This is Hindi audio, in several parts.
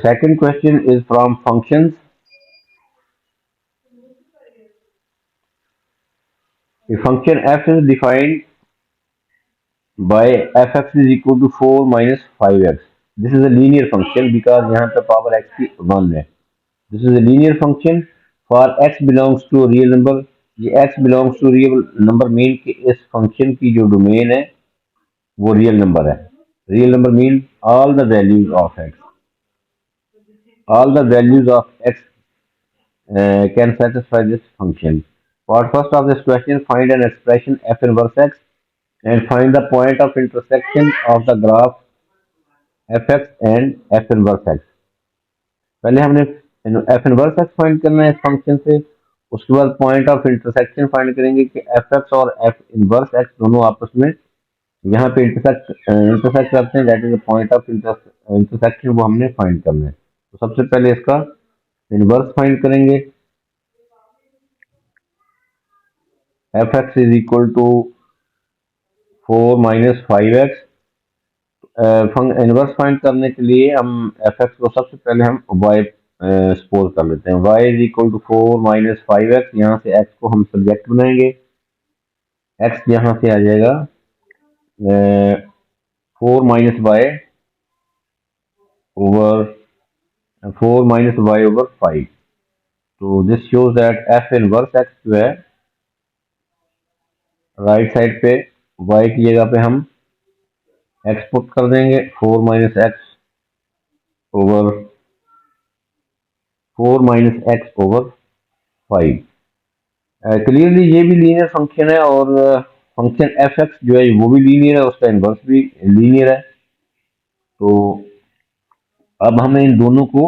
Second question is from functions. A function f is defined by fx is equal to 4 minus 5x. This is a linear function because यहाँ पे power x की 1 है. This is a linear function for x belongs to a real number. ये x belongs to real number mean कि इस function की जो domain है वो real number है. Real number mean all the values of x. All the values of x can satisfy this function. For first of this question, find an expression f inverse x and find the point of intersection of the graph fx and f inverse x. पहले हमने f inverse x फाइंड करना है इस फंक्शन से, उसके बाद पॉइंट ऑफ इंटरसेक्शन फाइंड करेंगे कि fx और f इनवर्स x दोनों आपस में यहाँ पे इंटरसेक्ट करते हैं, that is the point of intersection, वो हमने फाइंड करना है. तो सबसे पहले इसका इनवर्स फाइंड करेंगे. fx is equal to 4 minus 5x. Inverse find करने के लिए हम fx को सबसे पहले हम y सपोज कर लेते हैं. y is equal to 4 minus 5x. यहाँ से x को हम सब्जेक्ट बनाएंगे. x यहाँ से आ जाएगा 4 minus y over 4 minus y over 5. तो this shows that f inverse x जो है राइट साइड पे y की जगह पे हम x पुट कर देंगे. 4 minus x over 4 minus x over 5. Clearly ये भी लीनियर फंक्शन है और फंक्शन एफ एक्स जो है वो भी लीनियर है, उसका इनवर्स भी लीनियर है. तो अब हमें इन दोनों को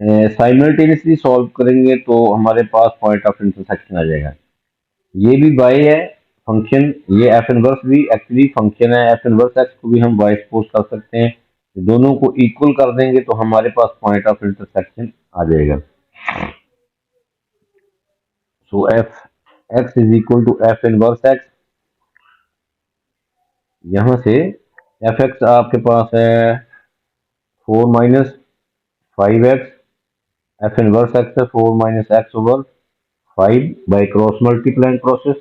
साइमल्टेनियसली सॉल्व करेंगे तो हमारे पास पॉइंट ऑफ इंटरसेक्शन आ जाएगा. ये भी y है फंक्शन, ये एफ इनवर्स भी एक्चुअली फंक्शन है. एफ इनवर्स एक्स को भी हम y सपोज कर सकते हैं. दोनों को इक्वल कर देंगे तो हमारे पास पॉइंट ऑफ इंटरसेक्शन आ जाएगा. So f x is equal to f inverse x. यहाँ से एफ एक्स आपके पास है 4 minus 5x. F inverse X है 4 minus X over 5 by cross multiplying process.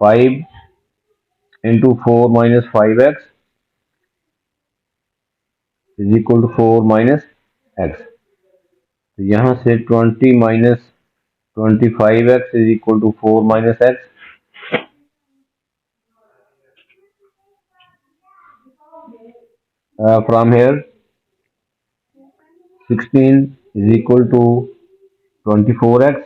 Five into 4 minus 5x is equal to 4 minus X. तो यहाँ से 20 minus 25x is equal to 4 minus X. From here 16 is equal to 24x.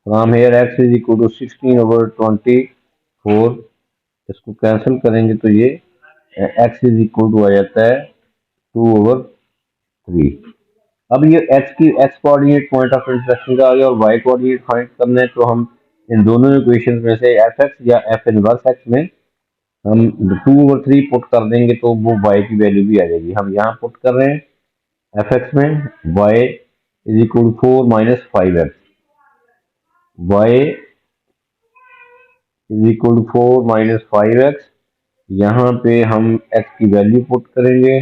From here x is equal to 16 over 24. इसको कैंसिल करेंगे तो ये x इज इक्वल टू आ जाता है 2 ओवर 3. अब ये x coordinate point of intersection का आ गया और y कोऑर्डिनेट फाइंड करना है. तो हम इन दोनों इक्वेशन में से f x या f इनवर्स x में हम 2 ओवर 3 पुट कर देंगे तो वो y की वैल्यू भी आ जाएगी. हम यहाँ पुट कर रहे हैं fx में y is equal to 4 minus 5x. y is equal to 4 minus 5x. यहाँ पे हम x की वैल्यू पुट करेंगे.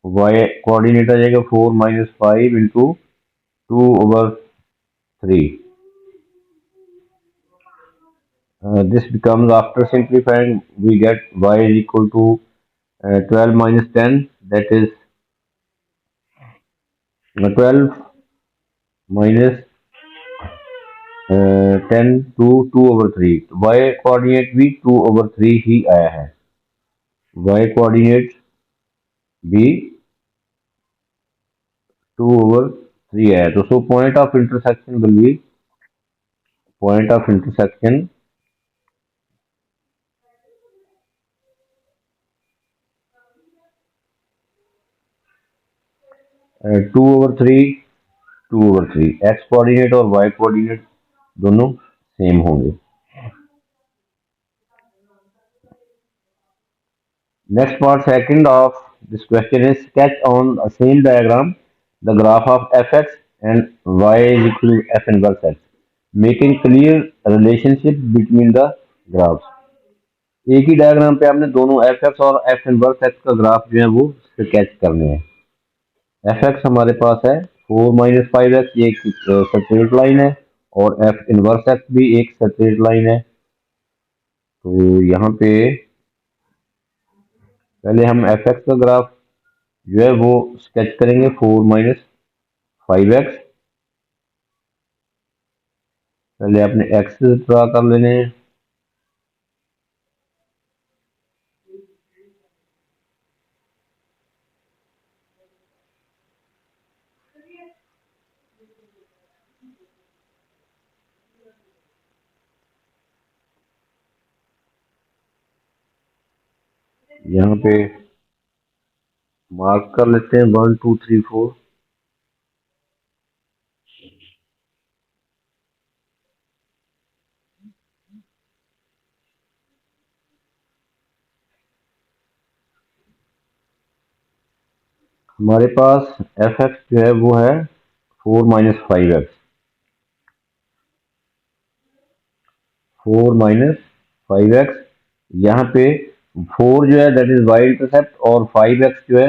y कोऑर्डिनेट आ जाएगा 4 minus 5 into 2 over 3. This becomes, after simplifying, we get y is equal to 12 minus 10, that is 12 minus 10 to 2 over 3. y coordinate भी 2 over 3 ही आया है. y कोऑर्डिनेट भी 2 over 3 आया. तो so point of intersection will be point of intersection 2 over 3 2 over 3. x coordinate और y कोऑर्डिनेट दोनों सेम होंगे. Next part second of This question is sketch on the same diagram the graph of fx and y is equal to f inverse x, making clear relationship between the graphs. एक ही डायग्राम पे आपने दोनों एफ एक्स और एफ इनवर्स एक्स का ग्राफ जो है वो स्केच करने हैं। एफ एक्स हमारे पास है 4 - 5x, ये एक स्ट्रेट लाइन है, और एफ इनवर्स एक्स भी एक स्ट्रेट लाइन है। तो यहाँ पे पहले हम एफ एक्स का ग्राफ जो है वो स्केच करेंगे 4 - 5x। पहले अपने एक्सेस ड्रा कर लेने हैं। यहाँ पे मार्क कर लेते हैं 1 2 3 4। हमारे पास एफ एक्स जो है वो है 4 - 5x। 4 - 5x, यहाँ पे 4 जो है दैट इज वाई इंटरसेप्ट, और 5x जो है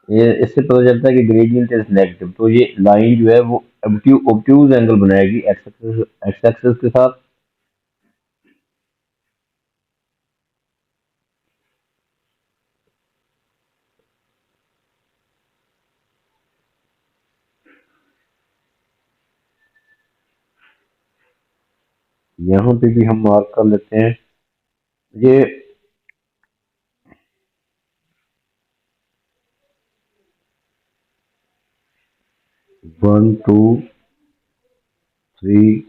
ये इससे पता चलता है कि ग्रेडियंट इज नेगेटिव। तो ये लाइन जो है वो ऑब्ट्यूज एंगल बनाएगी एक्स एक्सिस के साथ। यहाँ पे भी हम मार्क कर लेते हैं। ये 1 2 3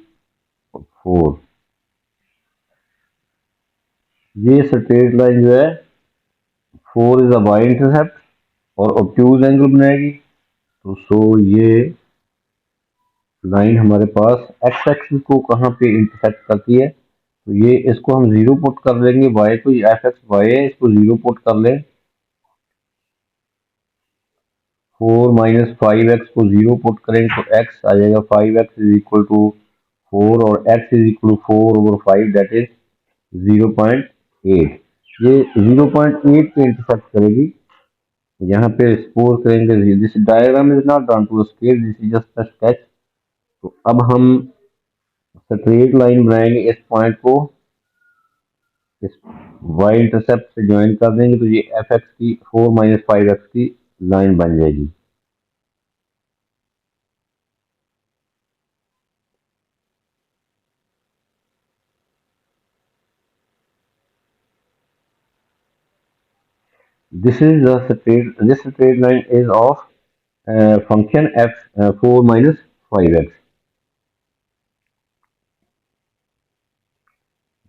4, ये स्ट्रेट लाइन जो है 4 इज अ वाई इंटरसेप्ट और ऑब्ट्यूज एंगल बनाएगी। तो सो ये लाइन हमारे पास एक्स एक्सिस को कहाँ पे इंटरसेक्ट करती है, तो ये इसको हम जीरो पुट कर लेंगे। वाई को एफ एक्स वाई है, इसको जीरो पुट कर लें। 4 - 5x को जीरो पुट करेंगे तो एक्स आ जाएगा 5x इज इक्वल टू 4, और X is equal to 4/5 that is 0.8। ये 0.8 पे इंटरसेक्ट करेगी। यहाँ पे स्कोर करेंगे this diagram is not drawn to scale, this is just a sketch. तो अब हम स्ट्रेट लाइन बनाएंगे, इस पॉइंट को इस वाई इंटरसेप्ट से ज्वाइन कर देंगे तो ये एफ एक्स की 4 - 5x की लाइन बन जाएगी। This straight line is of function f 4 - 5x.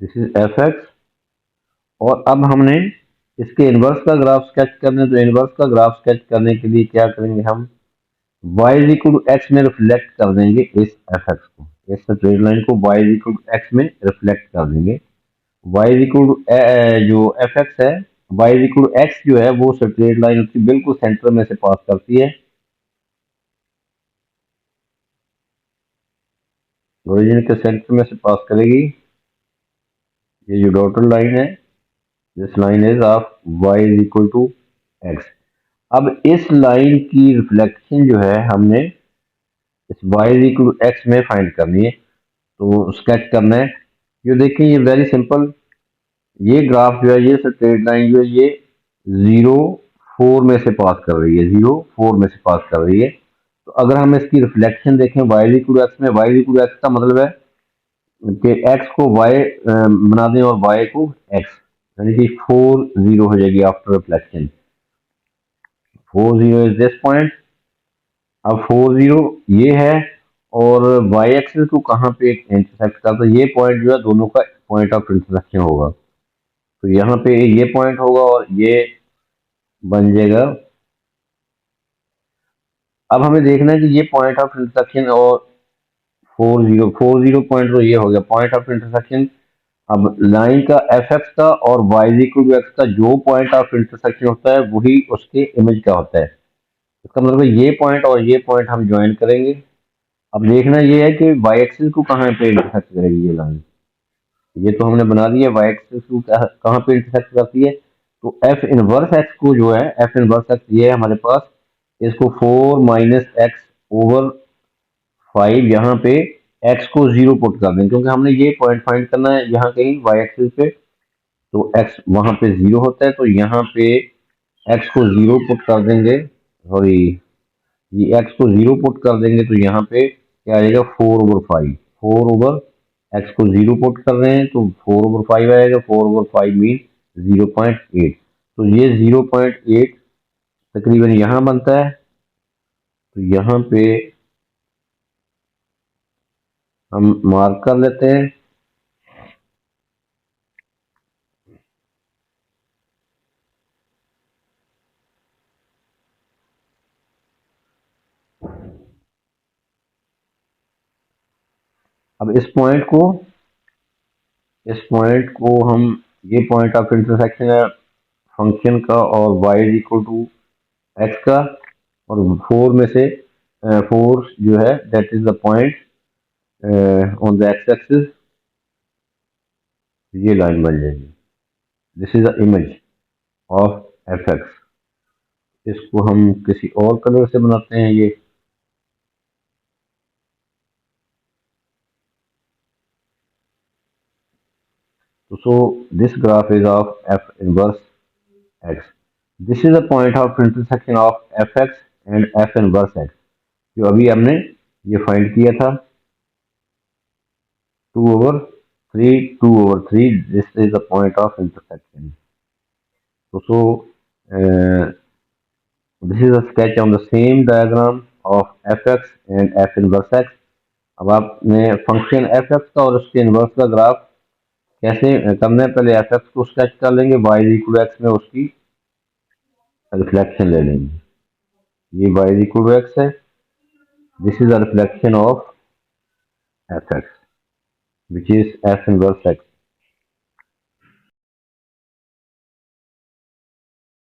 This is fx, और अब हमने इसके इनवर्स का ग्राफ स्केच करना है। तो इनवर्स का ग्राफ स्केच करने के लिए क्या करेंगे, हम y is equal to x में रिफ्लेक्ट कर देंगे इस एफ एक्स को। इस स्ट्रेट लाइन को y is equal to x में रिफ्लेक्ट कर देंगे। y इज इक्वल टू जो एफ एक्स है, y is equal to X जो है वो स्ट्रेट लाइन उसकी बिल्कुल सेंटर में से पास करती है, ओरिजिन के सेंटर में से पास करेगी। ये जो डॉटेड लाइन है, this line is of y is equal to X. अब इस लाइन की रिफ्लेक्शन जो है हमने इस y is equal to x में फाइंड करनी है। तो स्केच करना है। ये देखिए, ये वेरी सिंपल। ये ग्राफ जो है, ये स्ट्रेट लाइन जो है, ये 0 4 में से पास कर रही है, 0 4 में से पास कर रही है। तो अगर हम इसकी रिफ्लेक्शन देखें y is equal to x में, y is equal to x का मतलब है कि x को y बना दें और y को x, यानी कि 4 0 हो जाएगी after reflection. 4 0 is this point. अब 4 0 ये है, और y एक्सिस को कहाँ पे इंटरसेक्ट करता है, ये पॉइंट जो है दोनों का पॉइंट ऑफ इंटरसेक्शन होगा। तो यहाँ पे ये पॉइंट होगा और ये बन जाएगा। अब हमें देखना है कि ये पॉइंट ऑफ इंटरसेक्शन और 4 0 पॉइंट तो ये हो गया पॉइंट ऑफ इंटरसेक्शन अब लाइन का एफ एक्स का और y is equal to x का जो पॉइंट ऑफ इंटरसेक्शन होता है वही उसके इमेज का होता है। इसका मतलब है ये पॉइंट और ये पॉइंट हम ज्वाइन करेंगे। अब देखना ये है कि वाई एक्सिस को कहाँ पे इंटरसेक्ट करेगी ये लाइन। ये तो हमने बना दिया वाई एक्सिस को कहाँ पे इंटरसेक्ट करती है। तो एफ इनवर्स एक्स को जो है एफ इनवर्स एक्स ये है हमारे पास। इसको 4 - x/5 यहाँ पे एक्स को जीरो पुट कर देंगे क्योंकि हमने ये पॉइंट फाइंड करना है यहाँ कहीं वाई एक्सिस पे। तो एक्स वहां पे जीरो होता है तो यहाँ पे एक्स को जीरो पुट कर देंगे। सॉरी, ये एक्स को जीरो पुट कर देंगे तो यहाँ पे क्या आएगा 4/5। 4 ओवर एक्स को जीरो पुट कर रहे हैं तो 4/5 आएगा। 4/5 मीन 0.8। तो ये 0.8 तकरीबन यहाँ बनता है। तो यहाँ पे हम मार्क कर लेते हैं। अब इस पॉइंट को हम ये पॉइंट ऑफ इंटरसेक्शन है फंक्शन का और y is equal to x का। और फोर में से फोर जो है that is the point on the x axis. ये लाइन बन जाएगी। This is the image of f x. इसको हम किसी और कलर से बनाते हैं ये। तो so this graph is of F inverse x. This is the point of intersection of f x and F inverse x जो अभी हमने ये फाइंड किया था। 2/3, 2/3, this is the point of intersection. So, this is a sketch on the same diagram of fx and f inverse x. अब आपने फंक्शन एफ एक्स का और उसके इनवर्स का ग्राफ कैसे करना है, पहले एफ एक्स को स्केच कर लेंगे, वाई इक्वल एक्स में उसकी रिफ्लेक्शन ले लेंगे। ये वाई इक्वल एक्स है, this is a reflection of f x which is F inverse x.